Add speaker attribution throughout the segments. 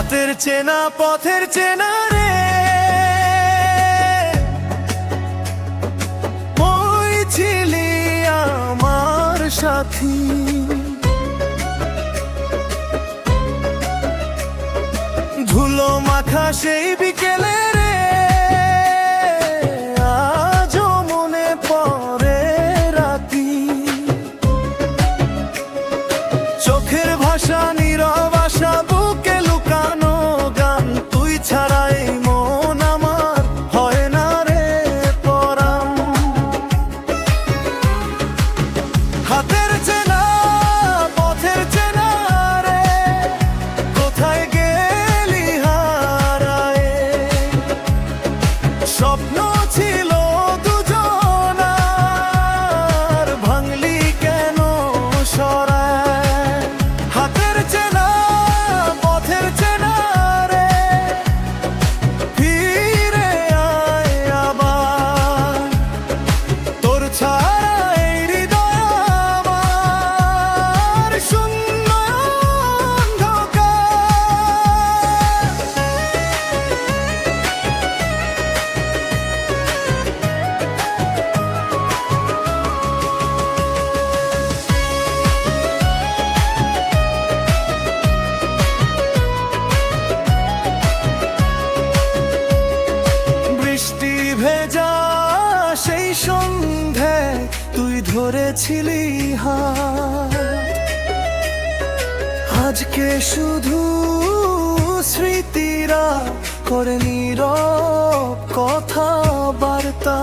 Speaker 1: হাতের চেনা পথের চেনা রে, ওই ছিলি আমার সাথী। ধুলো মাখা সেই বিকেলে রে, আজও মনে পড়ে রাতি। চোখের ভাষা নীরব আশা, বুকে লুকানো গান, তুই ছাড়া এই মন আমার হয় না রে পরাণ। হাতের চেনা পথের চেনা রে, কোথায় গেলি হারায়ে। স্বপ্ন ছিল দুজনার, ভাঙলি কেন সরায়। হাতের চেনা পথের চেনা রে, ফিরে আয় আবার। তোর ছাড়া এই হৃদয় আমার শূন্য অন্ধকার। বৃষ্টি ভেজা সেই সন্ধে, তুই ধরেছিলি হাত। আজকে শুধু স্মৃতিরা করে নীরব কথা বার্তা।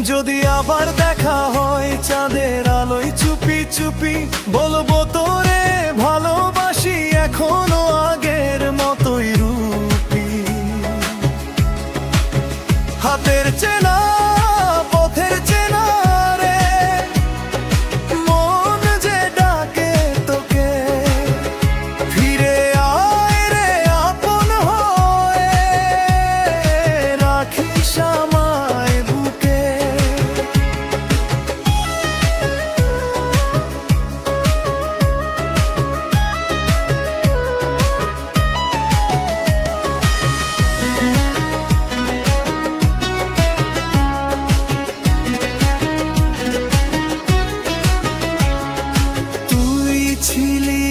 Speaker 1: যদি আবার দেখা হয় চাঁদের আলোয় চুপি চুপি, বলবো তোরে ভালোবাসি এখনো আগের মতোই রূপী। হাতের চেনা পথের চেনা রে, মন যে ডাকে তোকে। ফিরে আয় রে আপন হয়ে, রাখিস আমায় বুকে। ছিলি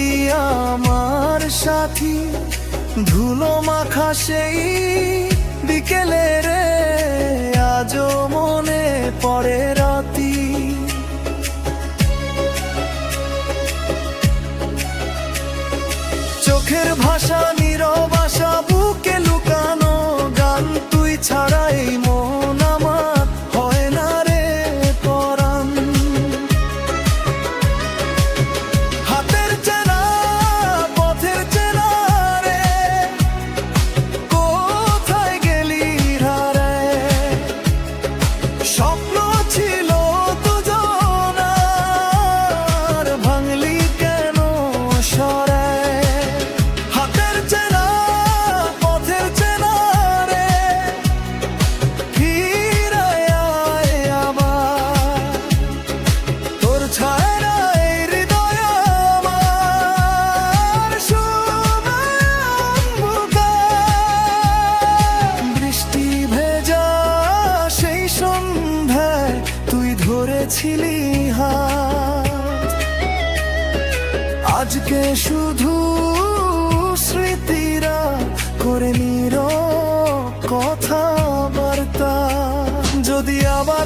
Speaker 1: আমার সাথী, ধুলো মাখা সেই বিকেলে রে, আজও মনে পড়ে রাতি। চোখের ভাষা নীরব আশা, বুকে লুকানো গান, তুই ছাড়া এই মন আমার হয় না রে পরাণ। হাতের চেনা পথের চেনা রে, কোথায় গেলি হারায়। স্বপ্ন ছিল দুজনার, ভাঙলি কেন সরায়। হাতের চেনা পথের চেনা রে, ফিরে আয় আবার। তোর ছায়া এই হৃদয় আমার শূন্য অন্ধকার। বৃষ্টি ভেজা সেই সন্ধ্যায়, তুই ধরেছিলি হাত। আজকে শুধু স্মৃতিরা করে নীরব কথা বার্তা। যদি আবার